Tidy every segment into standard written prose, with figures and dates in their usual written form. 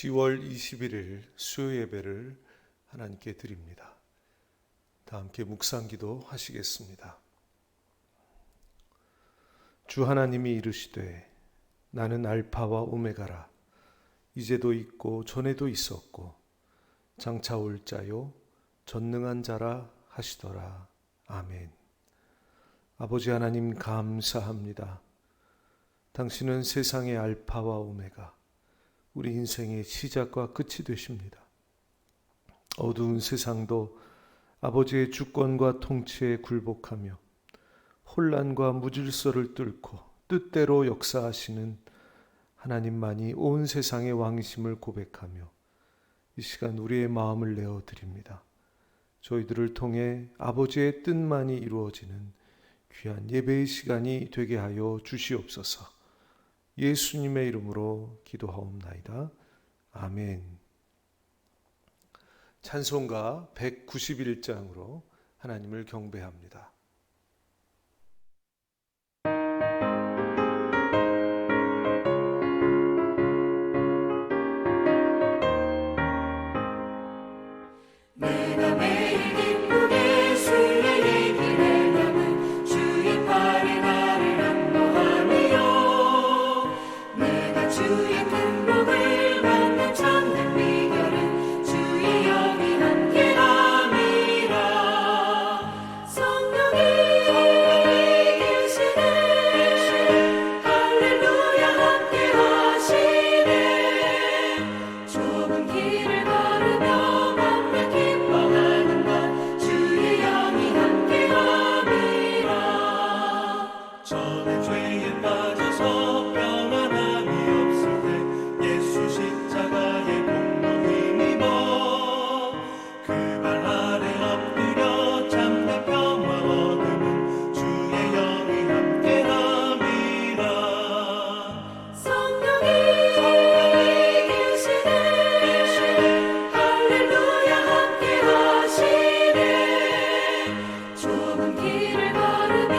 10월 21일 수요 예배를 하나님께 드립니다. 다 함께 묵상기도 하시겠습니다. 주 하나님이 이르시되 나는 알파와 오메가라. 이제도 있고 전에도 있었고 장차 올 자요 전능한 자라 하시더라. 아멘. 아버지 하나님 감사합니다. 당신은 세상의 알파와 오메가, 우리 인생의 시작과 끝이 되십니다. 어두운 세상도 아버지의 주권과 통치에 굴복하며 혼란과 무질서를 뚫고 뜻대로 역사하시는 하나님만이 온 세상의 왕이심을 고백하며 이 시간 우리의 마음을 내어드립니다. 저희들을 통해 아버지의 뜻만이 이루어지는 귀한 예배의 시간이 되게 하여 주시옵소서. 예수님의 이름으로 기도하옵나이다. 아멘. 찬송가 191장으로 하나님을 경배합니다. 내가 매일 기쁘게 주의 길을 담은 주의 팔에 나를 안보하며 내가 주의 큰 복을 받는 참된 비결은 주의 영이 함께함이라. 성령이 계시네 할렐루야 함께하시네. 좁은 길을 걸으며 저는 죄에 빠져서 평안함이 없을 때 예수 십자가의 공로 힘입어 그 발 아래 엎드려 참된 평화 얻음은 주의 영이 함께함이라. 성령이 계시네 할렐루야 함께하시네. 좁은 길을 걸으며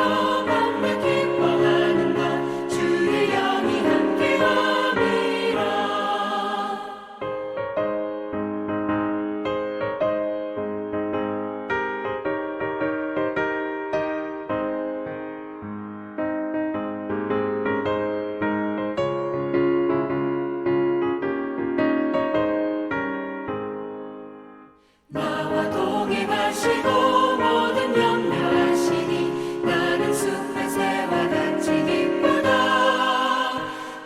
나와 동행하시고 모든 염려하시니 나는 숲의 새와 같이 기쁘다.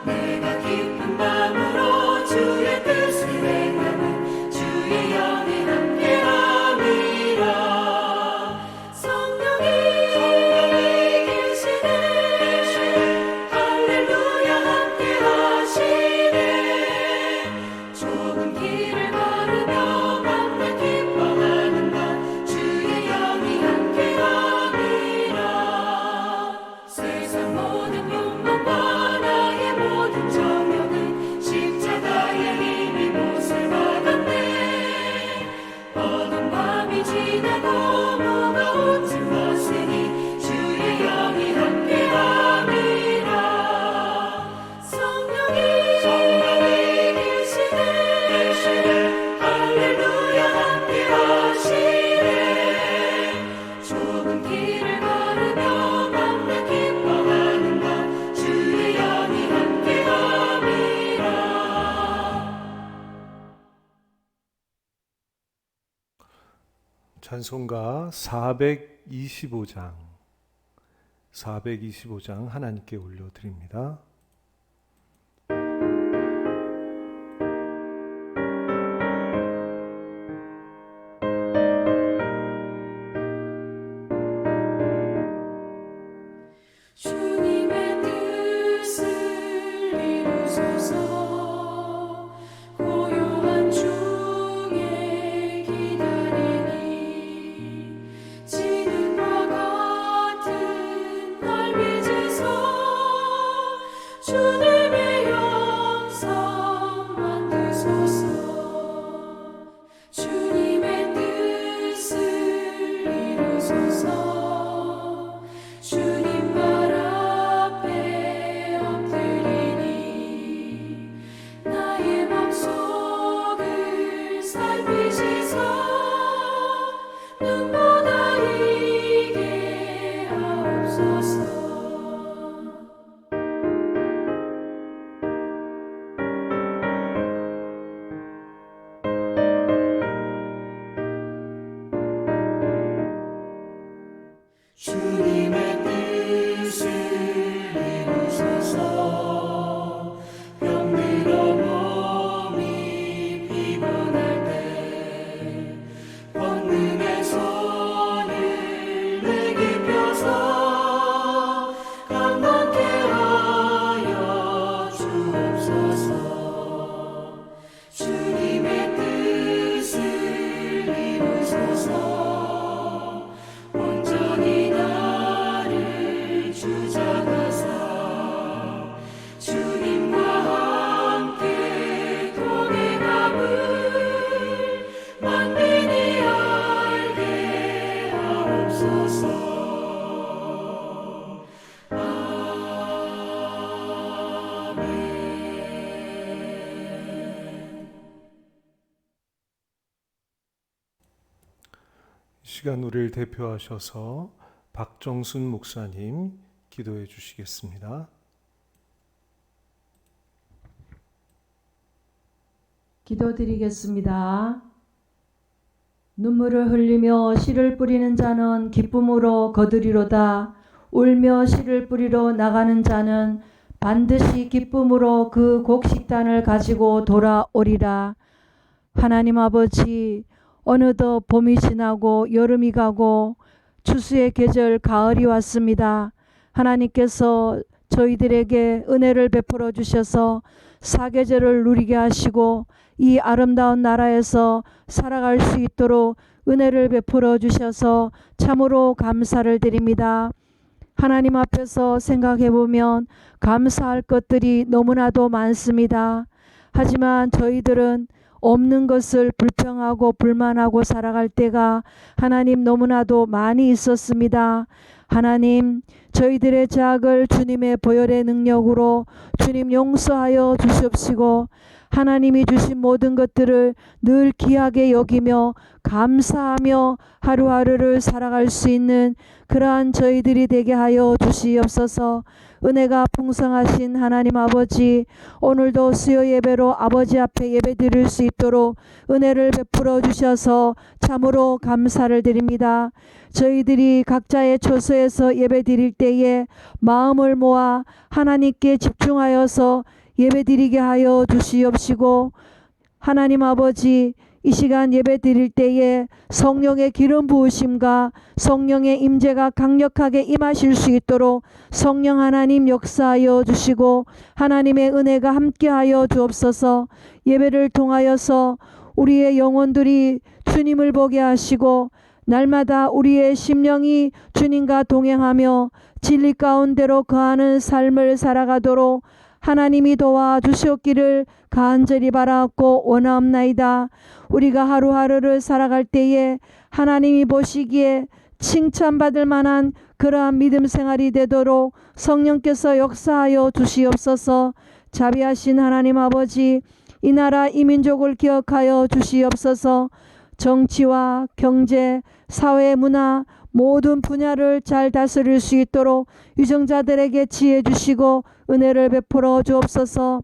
내가 깊은 밤으로 주의 뜻을 행하는 주의 영이 함께함이라. 성령이 계시네 할렐루야 함께하시네. 좁은 길을 걸으며 세상 모든 욕망과 나의 모든 정욕은 십자가의 힘이 못을 박았네. 어두운 밤이 지나고 무거운 짐 벗으니 주의 영이 함께함이라. 성령이 계시네 할렐루야 함께하시네. 좁은 길을 걸으며 찬송가 425장 하나님께 올려드립니다. 주님의 뜻을 이루소서. 고요한 중에 기다리니 지는과 같은 날 빚으소. 눈보다 이게 하옵소서. 주님의 뜻을 이루소서. 병들어 몸이 피곤할 때 권능의 손을 내게 펴서 강건케 하여 주옵소서. 주님의 뜻을 이루소서. 온전히 나를 주장하사 주님과 함께 동행함을 만민이 알게 하옵소서. 아멘. 이 시간 우리를 대표하셔서 박정순 목사님 기도해 주시겠습니다. 기도드리겠습니다. 눈물을 흘리며 씨를 뿌리는 자는 기쁨으로 거두리로다. 울며 씨를 뿌리러 나가는 자는 반드시 기쁨으로 그 곡식단을 가지고 돌아오리라. 하나님 아버지, 어느덧 봄이 지나고 여름이 가고 추수의 계절 가을이 왔습니다. 하나님께서 저희들에게 은혜를 베풀어 주셔서 사계절을 누리게 하시고 이 아름다운 나라에서 살아갈 수 있도록 은혜를 베풀어 주셔서 참으로 감사를 드립니다. 하나님 앞에서 생각해 보면 감사할 것들이 너무나도 많습니다. 하지만 저희들은 없는 것을 불평하고 불만하고 살아갈 때가 하나님 너무나도 많이 있었습니다. 하나님, 저희들의 죄악을 주님의 보혈의 능력으로 주님 용서하여 주시옵시고 하나님이 주신 모든 것들을 늘 귀하게 여기며 감사하며 하루하루를 살아갈 수 있는 그러한 저희들이 되게 하여 주시옵소서. 은혜가 풍성하신 하나님 아버지, 오늘도 수요 예배로 아버지 앞에 예배 드릴 수 있도록 은혜를 베풀어 주셔서 참으로 감사를 드립니다. 저희들이 각자의 처소에서 예배 드릴 때에 마음을 모아 하나님께 집중하여서 예배 드리게 하여 주시옵시고 하나님 아버지, 이 시간 예배 드릴 때에 성령의 기름 부으심과 성령의 임재가 강력하게 임하실 수 있도록 성령 하나님 역사하여 주시고 하나님의 은혜가 함께하여 주옵소서. 예배를 통하여서 우리의 영혼들이 주님을 보게 하시고 날마다 우리의 심령이 주님과 동행하며 진리 가운데로 거하는 삶을 살아가도록 하나님이 도와주시옵기를 간절히 바라옵고 원하옵나이다. 우리가 하루하루를 살아갈 때에 하나님이 보시기에 칭찬받을 만한 그러한 믿음 생활이 되도록 성령께서 역사하여 주시옵소서. 자비하신 하나님 아버지, 이 나라 이 민족을 기억하여 주시옵소서. 정치와 경제, 사회, 문화 모든 분야를 잘 다스릴 수 있도록 유정자들에게 지혜 주시고 은혜를 베풀어 주옵소서.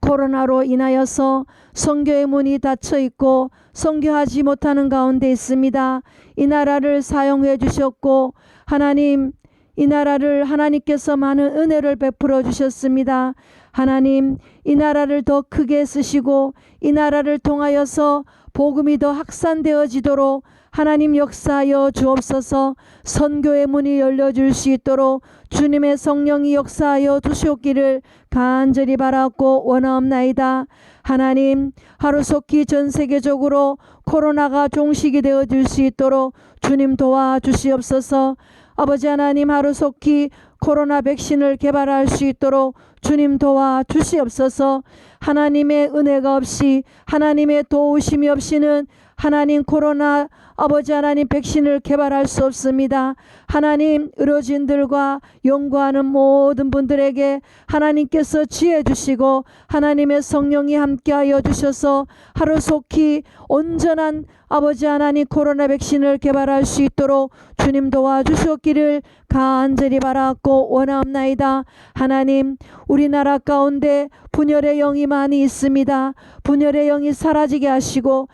코로나로 인하여서 선교의 문이 닫혀 있고 선교하지 못하는 가운데 있습니다. 이 나라를 사용해 주셨고 하나님, 이 나라를 하나님께서 많은 은혜를 베풀어 주셨습니다. 하나님, 이 나라를 더 크게 쓰시고 이 나라를 통하여서 복음이 더 확산되어지도록 하나님 역사하여 주옵소서. 선교의 문이 열려줄 수 있도록 주님의 성령이 역사하여 주시옵기를 간절히 바라고 원하옵나이다. 하나님, 하루속히 전 세계적으로 코로나가 종식이 되어질 수 있도록 주님 도와주시옵소서. 아버지 하나님, 하루속히 코로나 백신을 개발할 수 있도록 주님 도와주시옵소서. 하나님의 은혜가 없이 하나님의 도우심이 없이는 하나님 코로나 아버지 하나님 백신을 개발할 수 없습니다. 하나님 의료진들과 연구하는 모든 분들에게 하나님께서 지혜 주시고 하나님의 성령이 함께하여 주셔서 하루속히 온전한 아버지 하나님 코로나 백신을 개발할 수 있도록 주님 도와주셨기를 간절히 바랐고 원하옵나이다. 하나님 우리나라 가운데 분열의 영이 많이 있습니다. 분열의 영이 사라지게 하시고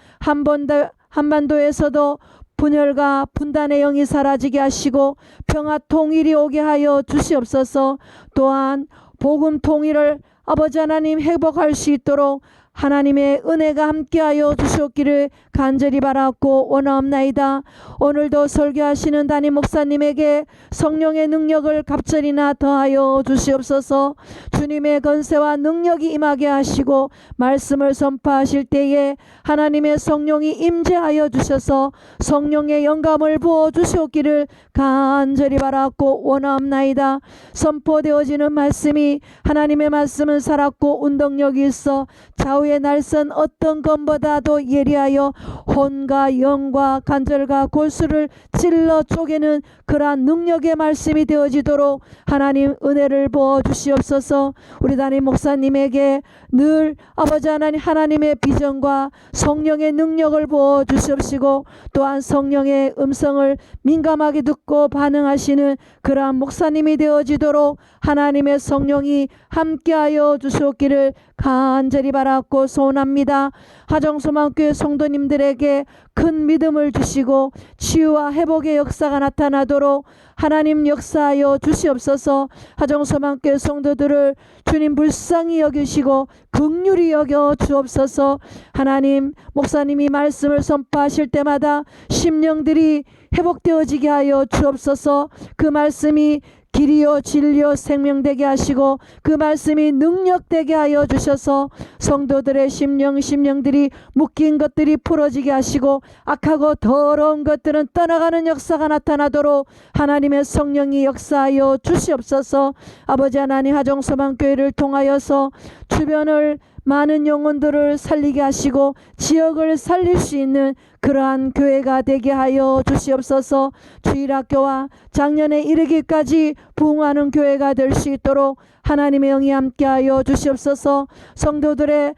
한반도에서도 분열과 분단의 영이 사라지게 하시고 평화 통일이 오게 하여 주시옵소서. 또한 복음 통일을 아버지 하나님 회복할 수 있도록 하나님의 은혜가 함께하여 주셨기를 간절히 바랐고 원하옵나이다. 오늘도 설교하시는 담임 목사님에게 성령의 능력을 갑절이나 더하여 주시옵소서. 주님의 권세와 능력이 임하게 하시고 말씀을 선포하실 때에 하나님의 성령이 임재하여 주셔서 성령의 영감을 부어 주셨기를 간절히 바랐고 원하옵나이다. 선포되어지는 말씀이 하나님의 말씀은 살았고 운동력이 있어 좌우의 날선 어떤 것보다도 예리하여 혼과 영과 관절과 골수를 찔러 쪼개는 그러한 능력의 말씀이 되어지도록 하나님 은혜를 부어 주시옵소서. 우리 담임 목사님에게 늘 아버지 하나님 하나님의 비전과 성령의 능력을 부어 주시옵시고 또한 성령의 음성을 민감하게 듣고 반응하시는 그러한 목사님이 되어지도록 하나님의 성령이 함께하여 주시옵기를 간절히 바랐고 소원합니다. 하정소망교회 성도님들에게 큰 믿음을 주시고 치유와 회복의 역사가 나타나도록 하나님 역사하여 주시옵소서. 하정소망교회 성도들을 주님 불쌍히 여기시고 긍휼히 여겨 주옵소서. 하나님 목사님이 말씀을 선포하실 때마다 심령들이 회복되어지게 하여 주옵소서. 그 말씀이 길이요 진리요 생명되게 하시고 그 말씀이 능력되게 하여 주셔서 성도들의 심령들이 묶인 것들이 풀어지게 하시고 악하고 더러운 것들은 떠나가는 역사가 나타나도록 하나님의 성령이 역사하여 주시옵소서. 아버지 하나님 하정소망교회를 통하여서 주변을 많은 영혼들을 살리게 하시고 지역을 살릴 수 있는 그러한 교회가 되게 하여 주시옵소서. 주일학교와 작년에 이르기까지 부흥하는 교회가 될 수 있도록 하나님의 영이 함께하여 주시옵소서. 성도들의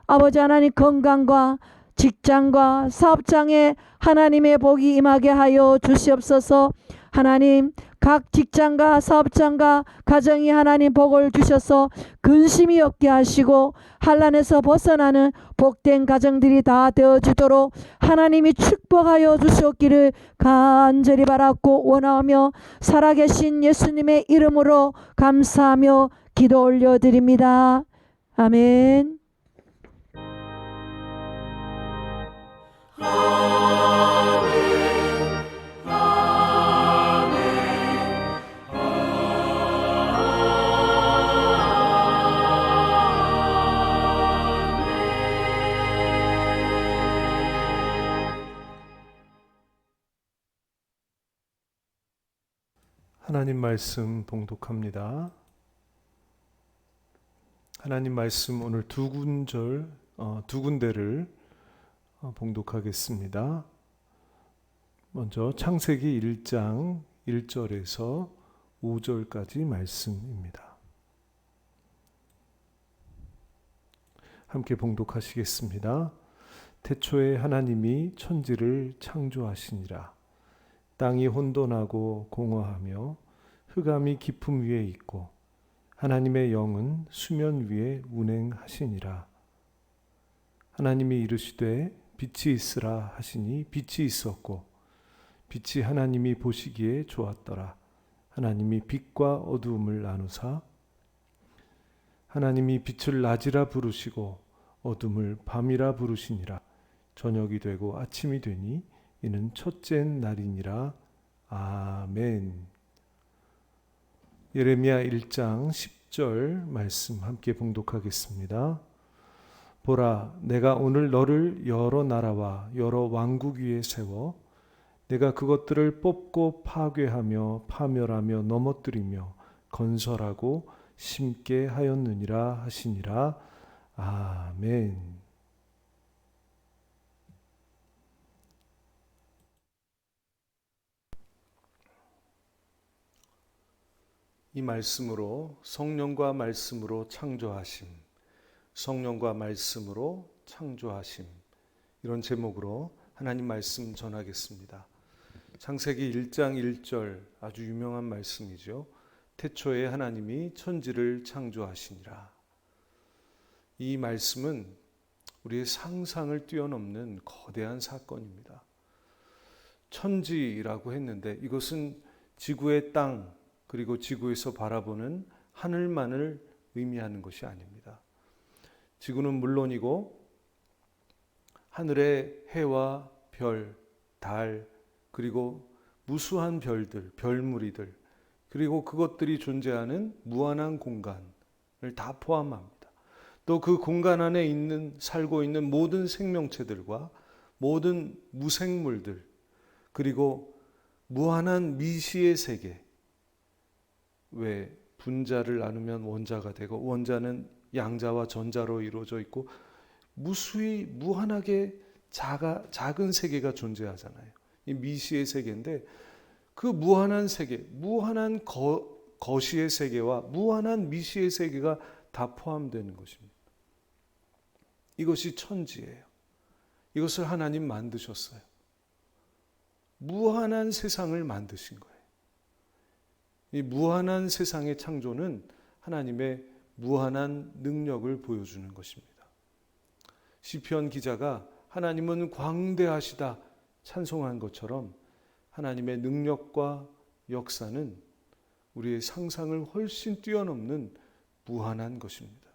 아버지 하나님 건강과 직장과 사업장에 하나님의 복이 임하게 하여 주시옵소서. 하나님 각 직장과 사업장과 가정이 하나님 복을 주셔서 근심이 없게 하시고 환난에서 벗어나는 복된 가정들이 다 되어지도록 하나님이 축복하여 주셨기를 간절히 바랐고 원하며 살아계신 예수님의 이름으로 감사하며 기도 올려드립니다. 아멘. 하나님 말씀 봉독합니다. 하나님 말씀 오늘 두 군데를 봉독하겠습니다. 먼저 창세기 1장 1절에서 5절까지 말씀입니다. 함께 봉독하시겠습니다. 태초에 하나님이 천지를 창조하시니라. 땅이 혼돈하고 공허하며 흑암이 깊음 위에 있고 하나님의 영은 수면 위에 운행하시니라. 하나님이 이르시되 빛이 있으라 하시니 빛이 있었고 빛이 하나님이 보시기에 좋았더라. 하나님이 빛과 어두움을 나누사 하나님이 빛을 낮이라 부르시고 어둠을 밤이라 부르시니라. 저녁이 되고 아침이 되니 이는 첫째 날이니라. 아멘. 예레미야 1장 10절 말씀 함께 봉독하겠습니다. 보라, 내가 오늘 너를 여러 나라와 여러 왕국 위에 세워 내가 그것들을 뽑고 파괴하며 파멸하며 넘어뜨리며 건설하고 심게 하였느니라 하시니라. 아멘. 이 말씀으로 성령과 말씀으로 창조하심, 성령과 말씀으로 창조하심, 이런 제목으로 하나님 말씀 전하겠습니다. 창세기 1장 1절 아주 유명한 말씀이죠. 태초에 하나님이 천지를 창조하시니라. 이 말씀은 우리의 상상을 뛰어넘는 거대한 사건입니다. 천지라고 했는데 이것은 지구의 땅 그리고 지구에서 바라보는 하늘만을 의미하는 것이 아닙니다. 지구는 물론이고 하늘의 해와 별, 달 그리고 무수한 별들, 별무리들 그리고 그것들이 존재하는 무한한 공간을 다 포함합니다. 또 그 공간 안에 살고 있는 모든 생명체들과 모든 무생물들 그리고 무한한 미시의 세계, 왜 분자를 나누면 원자가 되고 원자는 양자와 전자로 이루어져 있고 무수히 무한하게 작은 세계가 존재하잖아요. 이 미시의 세계인데 그 무한한 세계, 무한한 거시의 세계와 무한한 미시의 세계가 다 포함되는 것입니다. 이것이 천지예요. 이것을 하나님 만드셨어요. 무한한 세상을 만드신 거예요. 이 무한한 세상의 창조는 하나님의 무한한 능력을 보여주는 것입니다. 시편 기자가 하나님은 광대하시다 찬송한 것처럼 하나님의 능력과 역사는 우리의 상상을 훨씬 뛰어넘는 무한한 것입니다.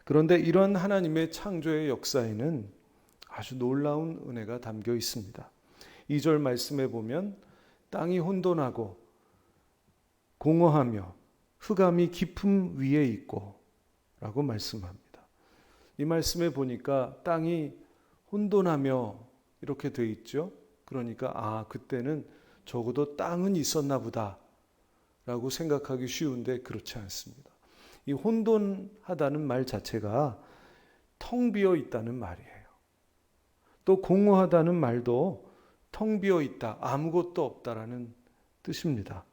그런데 이런 하나님의 창조의 역사에는 아주 놀라운 은혜가 담겨 있습니다. 2절 말씀에 보면 땅이 혼돈하고 공허하며 흑암이 깊음 위에 있고 라고 말씀합니다. 이 말씀에 보니까 땅이 혼돈하며 이렇게 돼 있죠. 그러니까 그때는 적어도 땅은 있었나 보다 라고 생각하기 쉬운데 그렇지 않습니다. 이 혼돈하다는 말 자체가 텅 비어 있다는 말이에요. 또 공허하다는 말도 텅 비어 있다, 아무것도 없다라는 뜻입니다.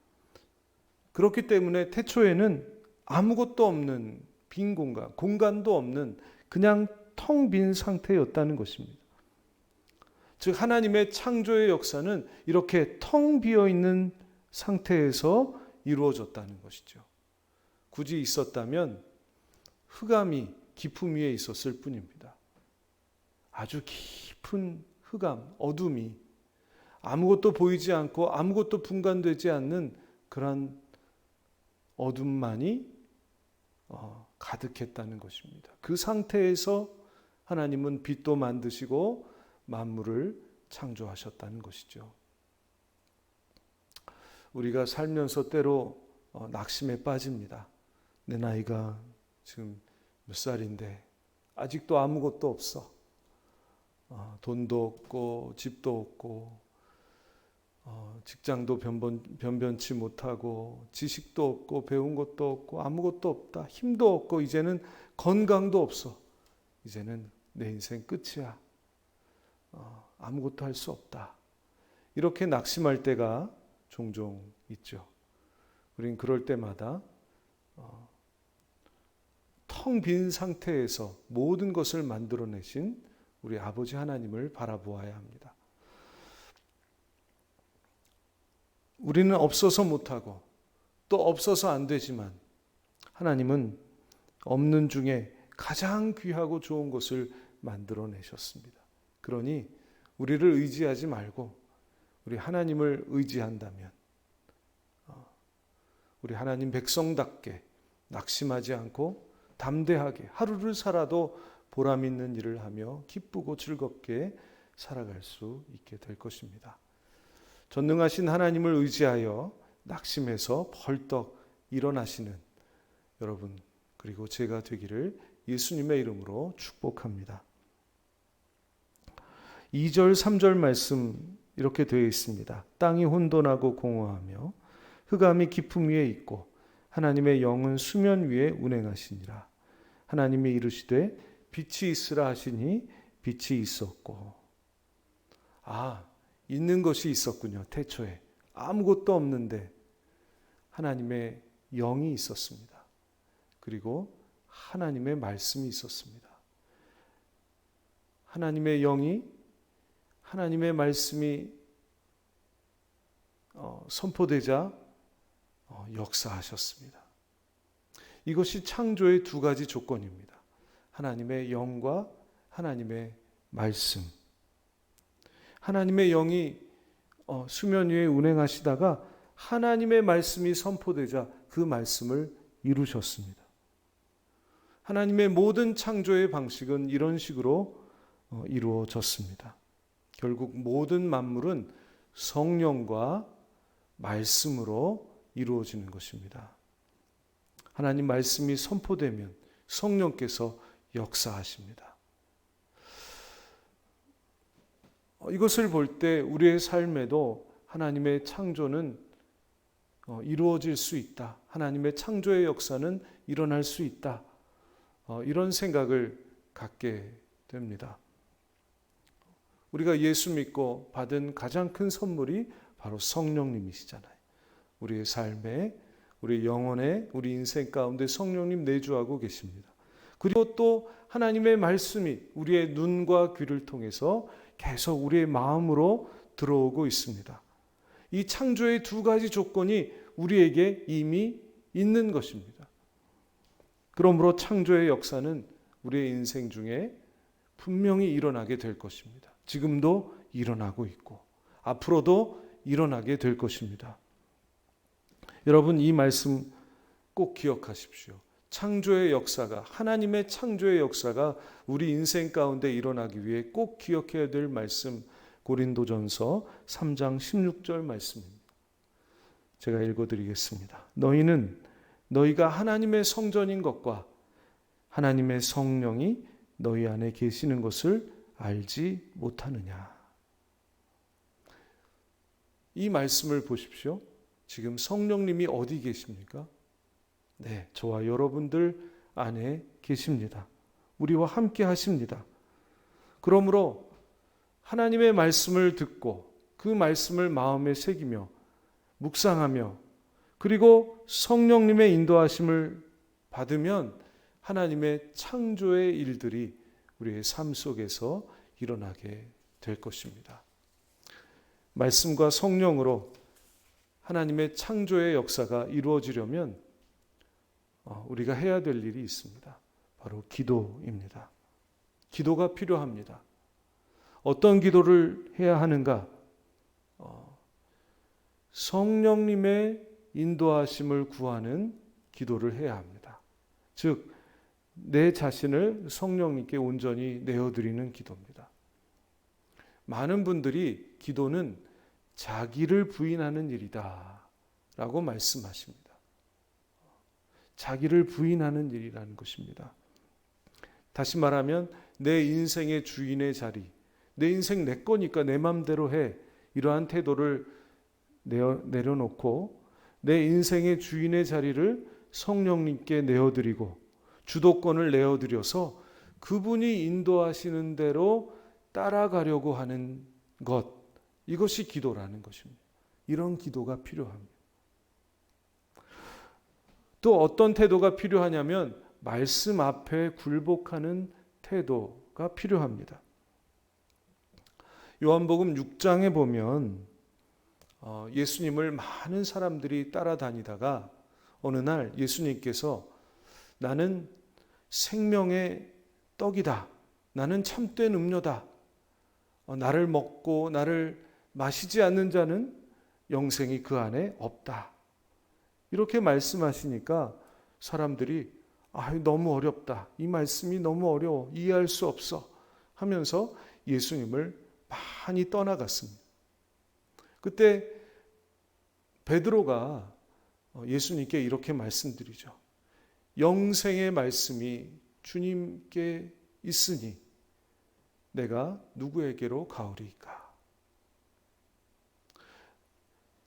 그렇기 때문에 태초에는 아무것도 없는 빈 공간도 없는 그냥 텅 빈 상태였다는 것입니다. 즉 하나님의 창조의 역사는 이렇게 텅 비어 있는 상태에서 이루어졌다는 것이죠. 굳이 있었다면 흑암이 깊음 위에 있었을 뿐입니다. 아주 깊은 흑암, 어둠이 아무것도 보이지 않고 아무것도 분간되지 않는 그런 어둠만이 가득했다는 것입니다. 그 상태에서 하나님은 빛도 만드시고 만물을 창조하셨다는 것이죠. 우리가 살면서 때로 낙심에 빠집니다. 내 나이가 지금 몇 살인데 아직도 아무것도 없어. 돈도 없고 집도 없고 직장도 변변치 못하고 지식도 없고 배운 것도 없고 아무것도 없다. 힘도 없고 이제는 건강도 없어. 이제는 내 인생 끝이야. 아무것도 할 수 없다. 이렇게 낙심할 때가 종종 있죠. 우린 그럴 때마다 텅 빈 상태에서 모든 것을 만들어내신 우리 아버지 하나님을 바라보아야 합니다. 우리는 없어서 못하고 또 없어서 안 되지만 하나님은 없는 중에 가장 귀하고 좋은 것을 만들어내셨습니다. 그러니 우리를 의지하지 말고 우리 하나님을 의지한다면 우리 하나님 백성답게 낙심하지 않고 담대하게 하루를 살아도 보람 있는 일을 하며 기쁘고 즐겁게 살아갈 수 있게 될 것입니다. 전능하신 하나님을 의지하여 낙심해서 벌떡 일어나시는 여러분 그리고 제가 되기를 예수님의 이름으로 축복합니다. 2절 3절 말씀 이렇게 되어 있습니다. 땅이 혼돈하고 공허하며 흑암이 깊음 위에 있고 하나님의 영은 수면 위에 운행하시니라. 하나님이 이르시되 빛이 있으라 하시니 빛이 있었고. 있는 것이 있었군요. 태초에 아무것도 없는데 하나님의 영이 있었습니다. 그리고 하나님의 말씀이 있었습니다. 하나님의 영이, 하나님의 말씀이 선포되자 역사하셨습니다. 이것이 창조의 두 가지 조건입니다. 하나님의 영과 하나님의 말씀. 하나님의 영이 수면 위에 운행하시다가 하나님의 말씀이 선포되자 그 말씀을 이루셨습니다. 하나님의 모든 창조의 방식은 이런 식으로 이루어졌습니다. 결국 모든 만물은 성령과 말씀으로 이루어지는 것입니다. 하나님 말씀이 선포되면 성령께서 역사하십니다. 이것을 볼 때 우리의 삶에도 하나님의 창조는 이루어질 수 있다. 하나님의 창조의 역사는 일어날 수 있다. 이런 생각을 갖게 됩니다. 우리가 예수 믿고 받은 가장 큰 선물이 바로 성령님이시잖아요. 우리의 삶에, 우리 영혼에, 우리 인생 가운데 성령님 내주하고 계십니다. 그리고 또 하나님의 말씀이 우리의 눈과 귀를 통해서 계속 우리의 마음으로 들어오고 있습니다. 이 창조의 두 가지 조건이 우리에게 이미 있는 것입니다. 그러므로 창조의 역사는 우리의 인생 중에 분명히 일어나게 될 것입니다. 지금도 일어나고 있고 앞으로도 일어나게 될 것입니다. 여러분, 이 말씀 꼭 기억하십시오. 창조의 역사가, 하나님의 창조의 역사가 우리 인생 가운데 일어나기 위해 꼭 기억해야 될 말씀, 고린도전서 3장 16절 말씀입니다. 제가 읽어드리겠습니다. 너희는 너희가 하나님의 성전인 것과 하나님의 성령이 너희 안에 계시는 것을 알지 못하느냐. 이 말씀을 보십시오. 지금 성령님이 어디 계십니까? 네, 저와 여러분들 안에 계십니다. 우리와 함께 하십니다. 그러므로 하나님의 말씀을 듣고 그 말씀을 마음에 새기며 묵상하며 그리고 성령님의 인도하심을 받으면 하나님의 창조의 일들이 우리의 삶 속에서 일어나게 될 것입니다. 말씀과 성령으로 하나님의 창조의 역사가 이루어지려면 우리가 해야 될 일이 있습니다. 바로 기도입니다. 기도가 필요합니다. 어떤 기도를 해야 하는가? 성령님의 인도하심을 구하는 기도를 해야 합니다. 즉, 내 자신을 성령님께 온전히 내어드리는 기도입니다. 많은 분들이 기도는 자기를 부인하는 일이다 라고 말씀하십니다. 자기를 부인하는 일이라는 것입니다. 다시 말하면 내 인생의 주인의 자리, 내 인생 내 거니까 내 맘대로 해, 이러한 태도를 내려놓고 내 인생의 주인의 자리를 성령님께 내어드리고 주도권을 내어드려서 그분이 인도하시는 대로 따라가려고 하는 것, 이것이 기도라는 것입니다. 이런 기도가 필요합니다. 또 어떤 태도가 필요하냐면 말씀 앞에 굴복하는 태도가 필요합니다. 요한복음 6장에 보면 예수님을 많은 사람들이 따라다니다가 어느 날 예수님께서 나는 생명의 떡이다. 나는 참된 음료다. 나를 먹고 나를 마시지 않는 자는 영생이 그 안에 없다. 이렇게 말씀하시니까 사람들이 너무 어렵다. 이 말씀이 너무 어려워. 이해할 수 없어. 하면서 예수님을 많이 떠나갔습니다. 그때 베드로가 예수님께 이렇게 말씀드리죠. 영생의 말씀이 주님께 있으니 내가 누구에게로 가오리이까.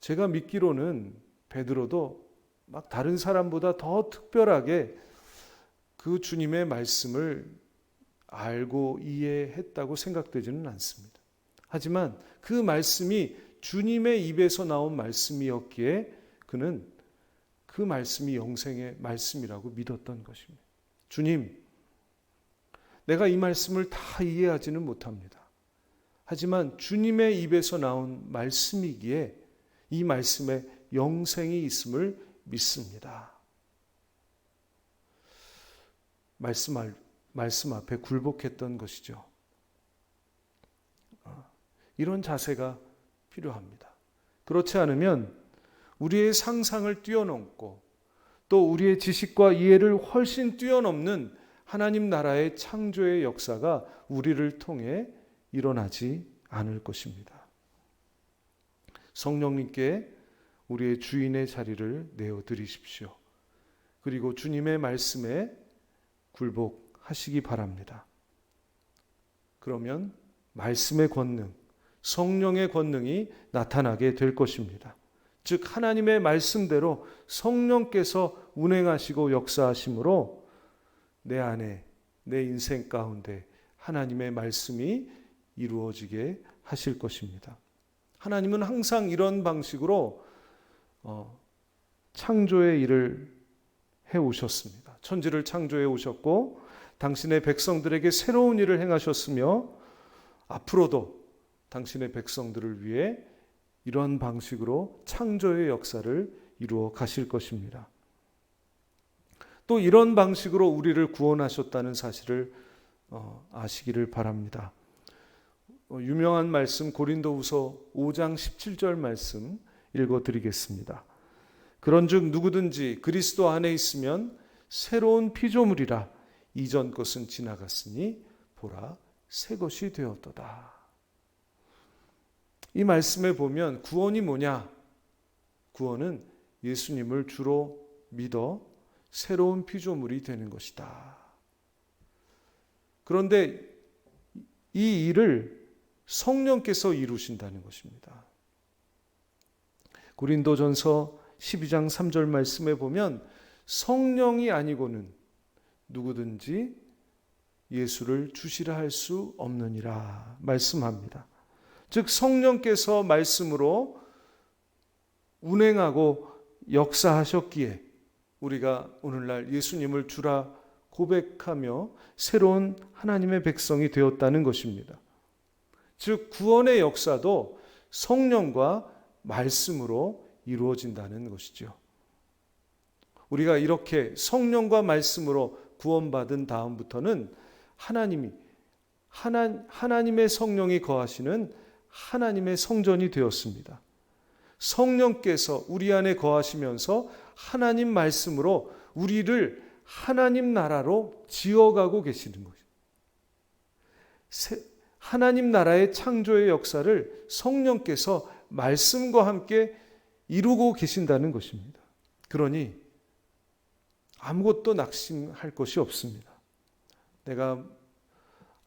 제가 믿기로는 베드로도 막 다른 사람보다 더 특별하게 그 주님의 말씀을 알고 이해했다고 생각되지는 않습니다. 하지만 그 말씀이 주님의 입에서 나온 말씀이었기에 그는 그 말씀이 영생의 말씀이라고 믿었던 것입니다. 주님, 내가 이 말씀을 다 이해하지는 못합니다. 하지만 주님의 입에서 나온 말씀이기에 이 말씀에 영생이 있음을 믿습니다. 말씀 앞에 굴복했던 것이죠. 이런 자세가 필요합니다. 그렇지 않으면 우리의 상상을 뛰어넘고 또 우리의 지식과 이해를 훨씬 뛰어넘는 하나님 나라의 창조의 역사가 우리를 통해 일어나지 않을 것입니다. 성령님께 우리의 주인의 자리를 내어드리십시오. 그리고 주님의 말씀에 굴복하시기 바랍니다. 그러면 말씀의 권능, 성령의 권능이 나타나게 될 것입니다. 즉 하나님의 말씀대로 성령께서 운행하시고 역사하심으로 내 안에, 내 인생 가운데 하나님의 말씀이 이루어지게 하실 것입니다. 하나님은 항상 이런 방식으로 창조의 일을 해오셨습니다. 천지를 창조해 오셨고 당신의 백성들에게 새로운 일을 행하셨으며 앞으로도 당신의 백성들을 위해 이런 방식으로 창조의 역사를 이루어 가실 것입니다. 또 이런 방식으로 우리를 구원하셨다는 사실을 아시기를 바랍니다. 유명한 말씀 고린도후서 5장 17절 말씀 읽어드리겠습니다. 그런즉 누구든지 그리스도 안에 있으면 새로운 피조물이라 이전 것은 지나갔으니 보라 새 것이 되었도다. 이 말씀에 보면 구원이 뭐냐? 구원은 예수님을 주로 믿어 새로운 피조물이 되는 것이다. 그런데 이 일을 성령께서 이루신다는 것입니다. 고린도전서 12장 3절 말씀에 보면 성령이 아니고는 누구든지 예수를 주시라 할 수 없느니라 말씀합니다. 즉 성령께서 말씀으로 운행하고 역사하셨기에 우리가 오늘날 예수님을 주라 고백하며 새로운 하나님의 백성이 되었다는 것입니다. 즉 구원의 역사도 성령과 말씀으로 이루어진다는 것이죠. 우리가 이렇게 성령과 말씀으로 구원받은 다음부터는 하나님의 성령이 거하시는 하나님의 성전이 되었습니다. 성령께서 우리 안에 거하시면서 하나님 말씀으로 우리를 하나님 나라로 지어가고 계시는 것입니다. 하나님 나라의 창조의 역사를 성령께서 말씀과 함께 이루고 계신다는 것입니다. 그러니 아무것도 낙심할 것이 없습니다. 내가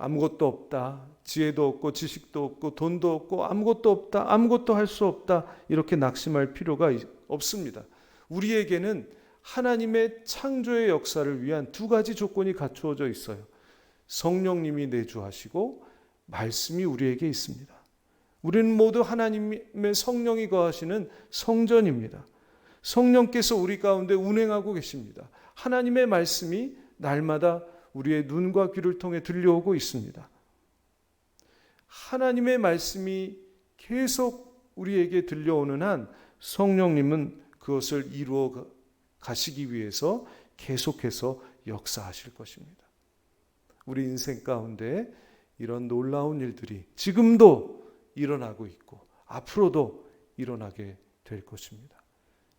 아무것도 없다, 지혜도 없고 지식도 없고 돈도 없고 아무것도 없다, 아무것도 할 수 없다 이렇게 낙심할 필요가 없습니다. 우리에게는 하나님의 창조의 역사를 위한 두 가지 조건이 갖추어져 있어요. 성령님이 내주하시고 말씀이 우리에게 있습니다. 우리는 모두 하나님의 성령이 거하시는 성전입니다. 성령께서 우리 가운데 운행하고 계십니다. 하나님의 말씀이 날마다 우리의 눈과 귀를 통해 들려오고 있습니다. 하나님의 말씀이 계속 우리에게 들려오는 한 성령님은 그것을 이루어 가시기 위해서 계속해서 역사하실 것입니다. 우리 인생 가운데 이런 놀라운 일들이 지금도 일어나고 있고 앞으로도 일어나게 될 것입니다.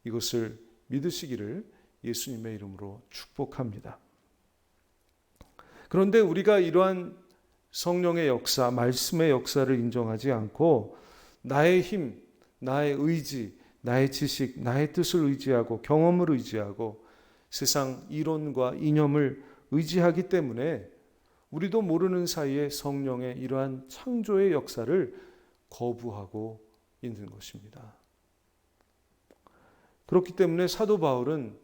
이것을 믿으시기를 예수님의 이름으로 축복합니다. 그런데 우리가 이러한 성령의 역사, 말씀의 역사를 인정하지 않고 나의 힘, 나의 의지, 나의 지식, 나의 뜻을 의지하고 경험을 의지하고 세상 이론과 이념을 의지하기 때문에 우리도 모르는 사이에 성령의 이러한 창조의 역사를 거부하고 있는 것입니다. 그렇기 때문에 사도 바울은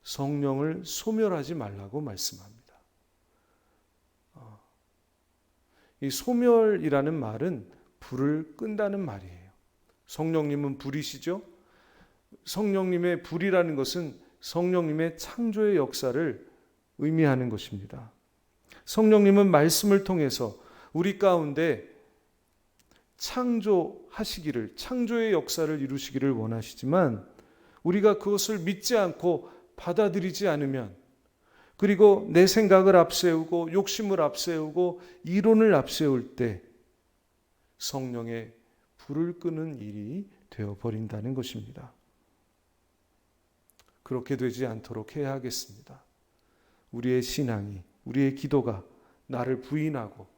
성령을 소멸하지 말라고 말씀합니다. 이 소멸이라는 말은 불을 끈다는 말이에요. 성령님은 불이시죠? 성령님의 불이라는 것은 성령님의 창조의 역사를 의미하는 것입니다. 성령님은 말씀을 통해서 우리 가운데 창조하시기를, 창조의 역사를 이루시기를 원하시지만 우리가 그것을 믿지 않고 받아들이지 않으면, 그리고 내 생각을 앞세우고 욕심을 앞세우고 이론을 앞세울 때 성령의 불을 끄는 일이 되어버린다는 것입니다. 그렇게 되지 않도록 해야 하겠습니다. 우리의 신앙이, 우리의 기도가 나를 부인하고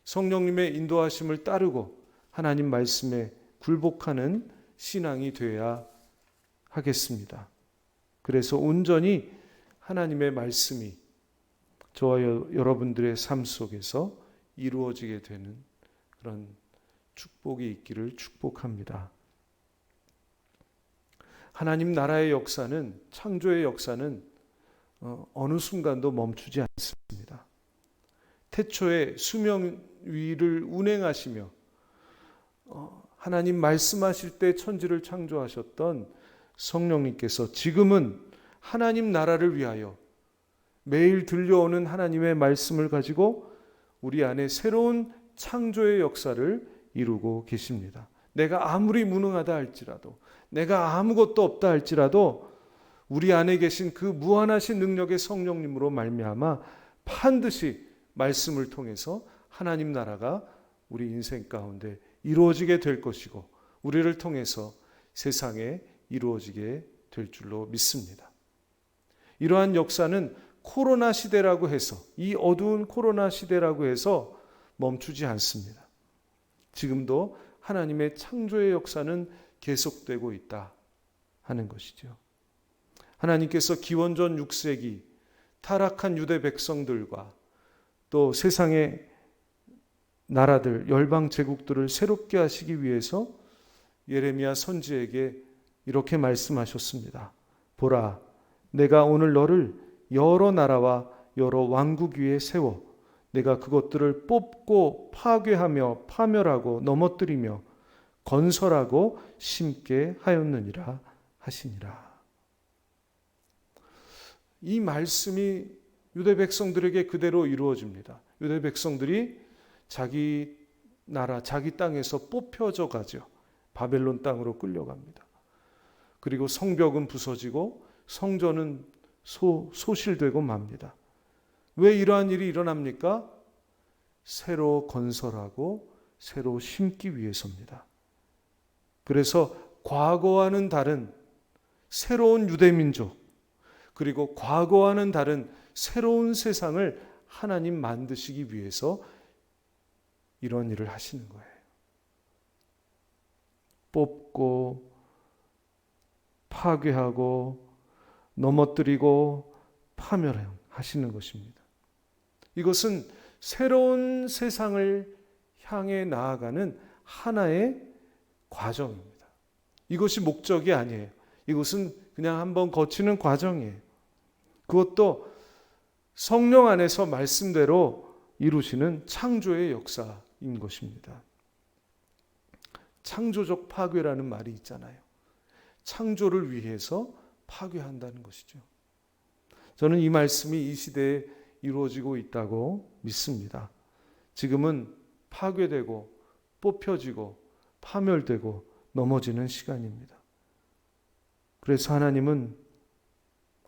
성령님의 인도하심을 따르고 하나님 말씀에 굴복하는 신앙이 되어야 하겠습니다. 그래서 온전히 하나님의 말씀이 저와 여러분들의 삶 속에서 이루어지게 되는 그런 축복이 있기를 축복합니다. 하나님 나라의 역사는, 창조의 역사는 어느 순간도 멈추지 않습니다. 태초에 수명 위를 운행하시며 하나님 말씀하실 때 천지를 창조하셨던 성령님께서 지금은 하나님 나라를 위하여 매일 들려오는 하나님의 말씀을 가지고 우리 안에 새로운 창조의 역사를 이루고 계십니다. 내가 아무리 무능하다 할지라도, 내가 아무것도 없다 할지라도 우리 안에 계신 그 무한하신 능력의 성령님으로 말미암아 반드시 말씀을 통해서 하나님 나라가 우리 인생 가운데 이루어지게 될 것이고 우리를 통해서 세상에 이루어지게 될 줄로 믿습니다. 이러한 역사는 코로나 시대라고 해서, 이 어두운 코로나 시대라고 해서 멈추지 않습니다. 지금도 하나님의 창조의 역사는 계속되고 있다 하는 것이죠. 하나님께서 기원전 6세기 타락한 유대 백성들과 또 세상의 나라들, 열방 제국들을 새롭게 하시기 위해서 예레미야 선지에게 이렇게 말씀하셨습니다. 보라, 내가 오늘 너를 여러 나라와 여러 왕국 위에 세워 내가 그것들을 뽑고 파괴하며 파멸하고 넘어뜨리며 건설하고 심게 하였느니라 하시니라. 이 말씀이 유대 백성들에게 그대로 이루어집니다. 유대 백성들이 자기 나라, 자기 땅에서 뽑혀져 가죠. 바벨론 땅으로 끌려갑니다. 그리고 성벽은 부서지고 성전은 소실되고 맙니다. 왜 이러한 일이 일어납니까? 새로 건설하고 새로 심기 위해서입니다. 그래서 과거와는 다른 새로운 유대민족, 그리고 과거와는 다른 새로운 세상을 하나님 만드시기 위해서 이런 일을 하시는 거예요. 뽑고 파괴하고 넘어뜨리고 파멸하시는 것입니다. 이것은 새로운 세상을 향해 나아가는 하나의 과정입니다. 이것이 목적이 아니에요. 이것은 그냥 한번 거치는 과정이에요. 그것도 성령 안에서 말씀대로 이루시는 창조의 역사인 것입니다. 창조적 파괴라는 말이 있잖아요. 창조를 위해서 파괴한다는 것이죠. 저는 이 말씀이 이 시대에 이루어지고 있다고 믿습니다. 지금은 파괴되고 뽑혀지고 파멸되고 넘어지는 시간입니다. 그래서 하나님은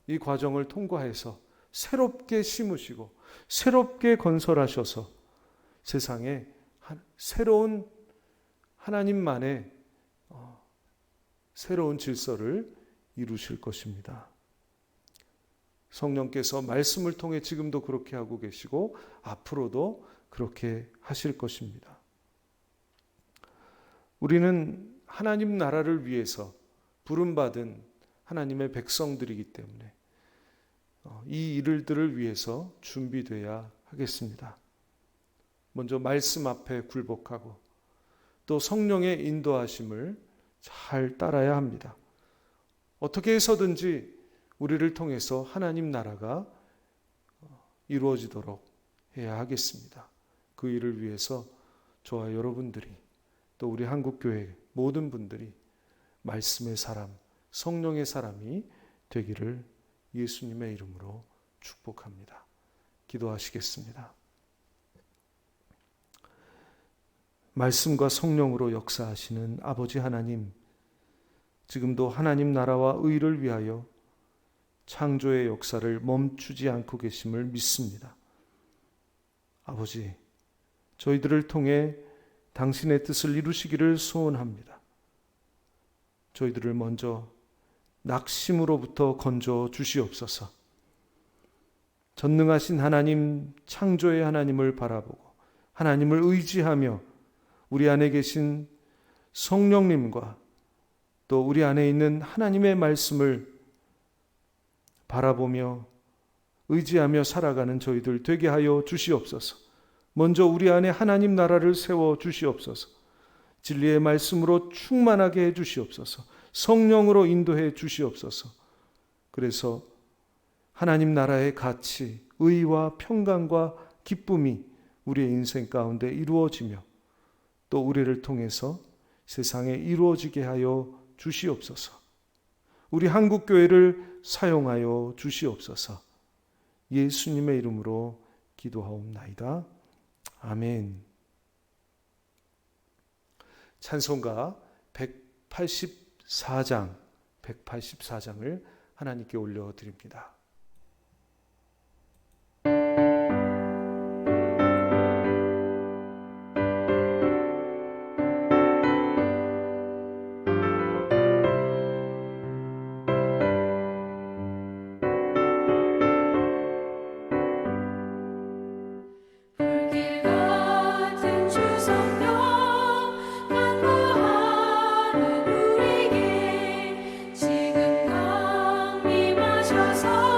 이 과정을 통과해서 새롭게 심으시고 새롭게 건설하셔서 세상에 새로운 하나님만의 새로운 질서를 이루실 것입니다. 성령께서 말씀을 통해 지금도 그렇게 하고 계시고 앞으로도 그렇게 하실 것입니다. 우리는 하나님 나라를 위해서 부름받은 하나님의 백성들이기 때문에 이 일들을 위해서 준비되어야 하겠습니다. 먼저 말씀 앞에 굴복하고 또 성령의 인도하심을 잘 따라야 합니다. 어떻게 해서든지 우리를 통해서 하나님 나라가 이루어지도록 해야 하겠습니다. 그 일을 위해서 저와 여러분들이 또 우리 한국교회 모든 분들이 말씀의 사람, 성령의 사람이 되기를 예수님의 이름으로 축복합니다. 기도하시겠습니다. 말씀과 성령으로 역사하시는 아버지 하나님, 지금도 하나님 나라와 의를 위하여 창조의 역사를 멈추지 않고 계심을 믿습니다. 아버지, 저희들을 통해 당신의 뜻을 이루시기를 소원합니다. 저희들을 먼저 낙심으로부터 건져 주시옵소서. 전능하신 하나님, 창조의 하나님을 바라보고 하나님을 의지하며 우리 안에 계신 성령님과 또 우리 안에 있는 하나님의 말씀을 바라보며 의지하며 살아가는 저희들 되게 하여 주시옵소서. 먼저 우리 안에 하나님 나라를 세워 주시옵소서. 진리의 말씀으로 충만하게 해 주시옵소서. 성령으로 인도해 주시옵소서. 그래서 하나님 나라의 가치, 의와 평강과 기쁨이 우리의 인생 가운데 이루어지며 또 우리를 통해서 세상에 이루어지게 하여 주시옵소서. 우리 한국교회를 사용하여 주시옵소서. 예수님의 이름으로 기도하옵나이다. 아멘. 찬송가 184장을 하나님께 올려드립니다. 불길 같은 주성령 간구하는 우리에게 지금 강림하셔서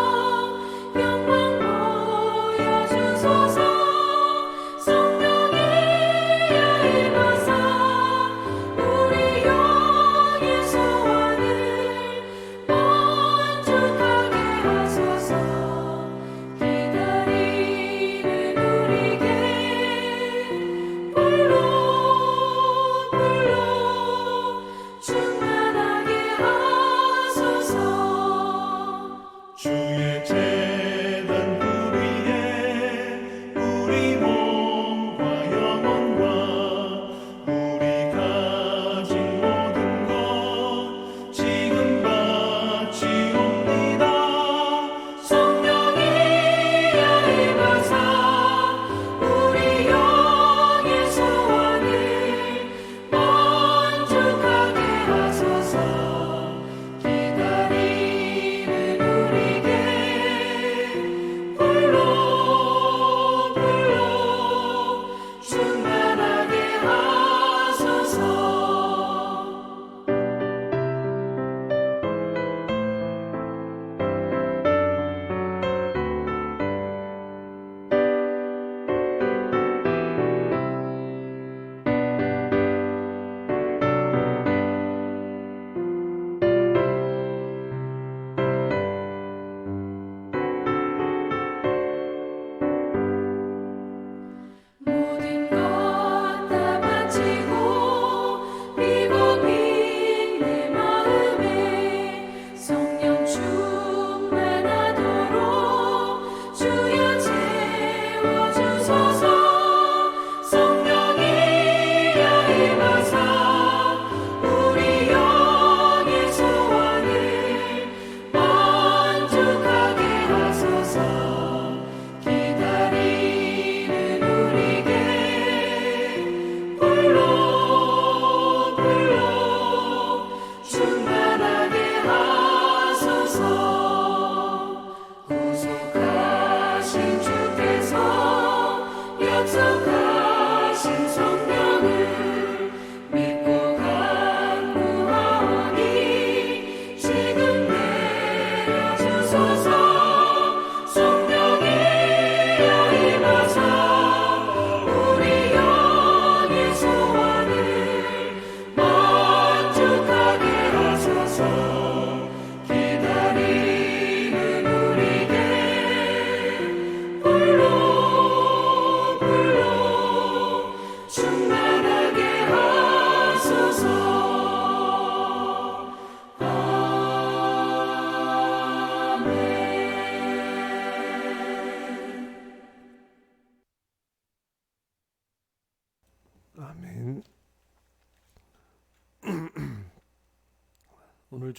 오늘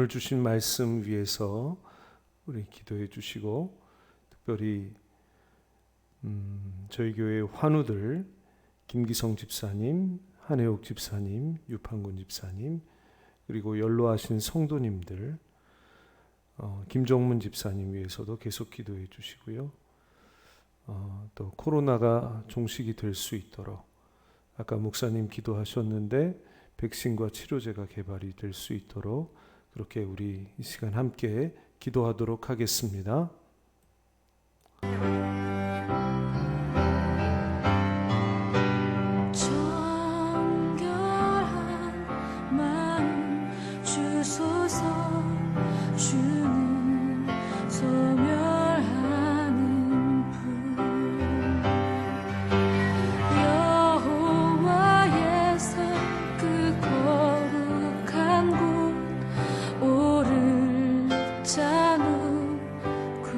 주신 말씀 위해서 우리 기도해 주시고, 특별히 저희 교회 환우들 김기성 집사님, 한혜옥 집사님, 유판군 집사님, 그리고 연로하신 성도님들, 김정문 집사님 위해서도 계속 기도해 주시고요. 또 코로나가 종식이 될 수 있도록, 아까 목사님 기도하셨는데 백신과 치료제가 개발이 될 수 있도록 그렇게 우리 이 시간 함께 기도하도록 하겠습니다. 정결한 마음 주소서. 주는 소멸하는 불. 여호와의 산 그 거룩한 곳 오를 자는 그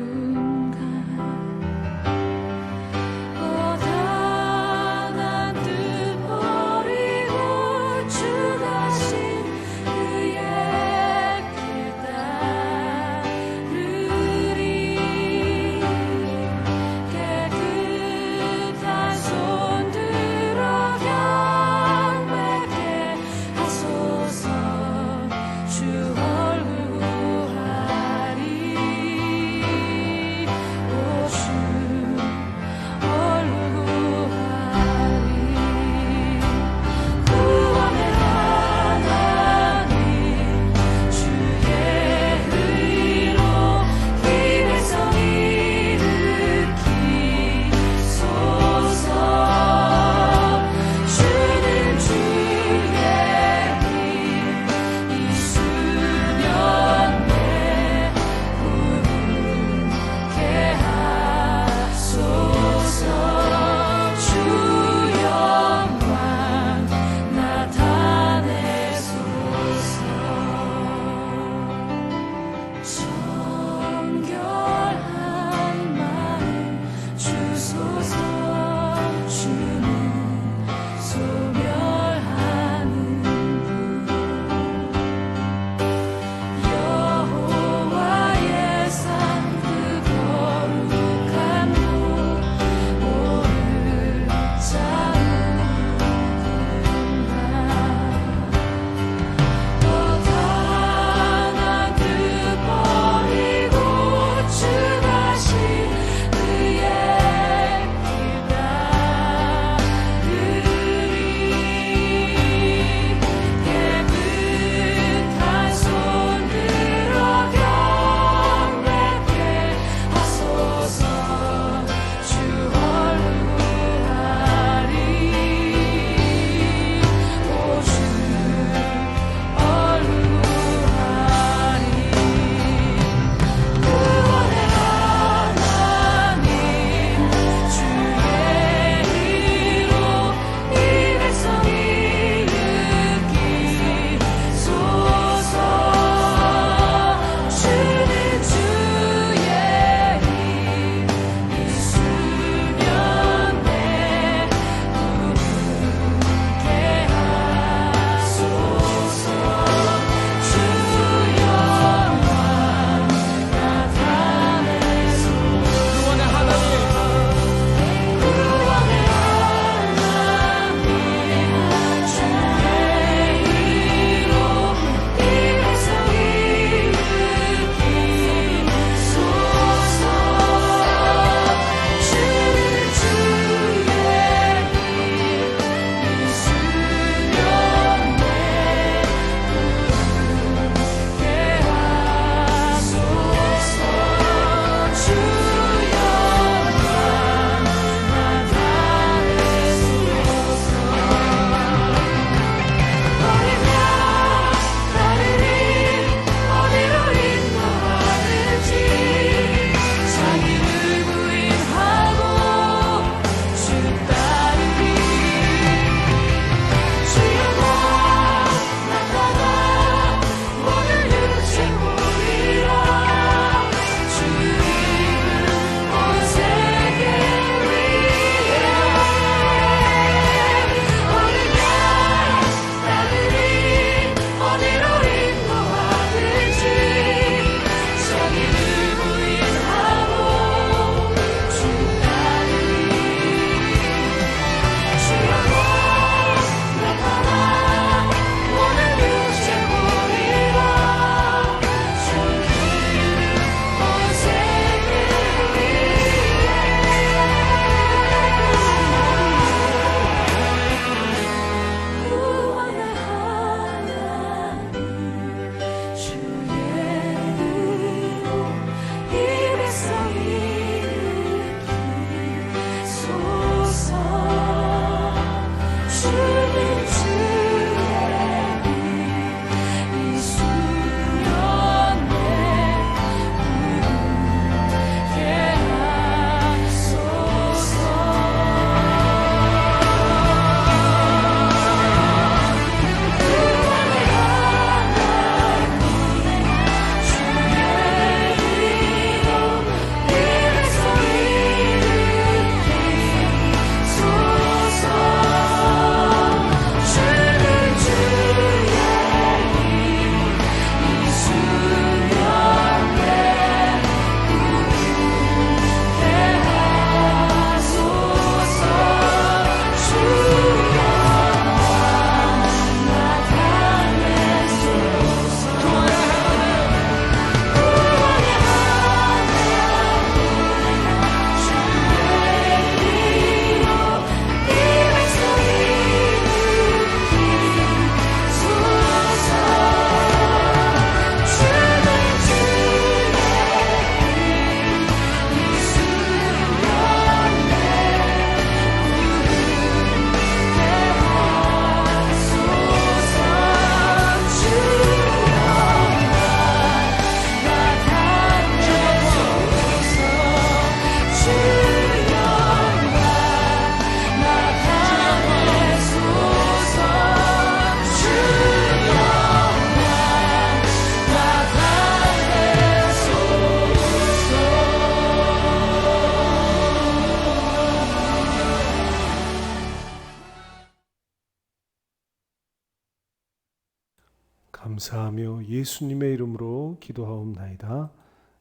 감사하며 예수님의 이름으로 기도하옵나이다.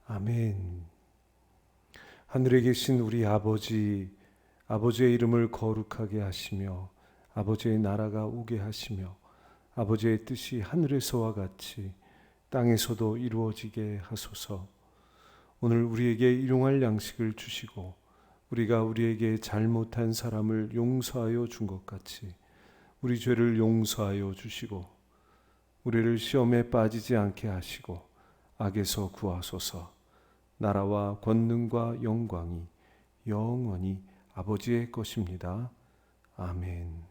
아멘. 하늘에 계신 우리 아버지, 아버지의 이름을 거룩하게 하시며 아버지의 나라가 오게 하시며 아버지의 뜻이 하늘에서와 같이 땅에서도 이루어지게 하소서. 오늘 우리에게 일용할 양식을 주시고 우리가 우리에게 잘못한 사람을 용서하여 준 것 같이 우리 죄를 용서하여 주시고 우리를 시험에 빠지지 않게 하시고 악에서 구하소서. 나라와 권능과 영광이 영원히 아버지의 것입니다. 아멘.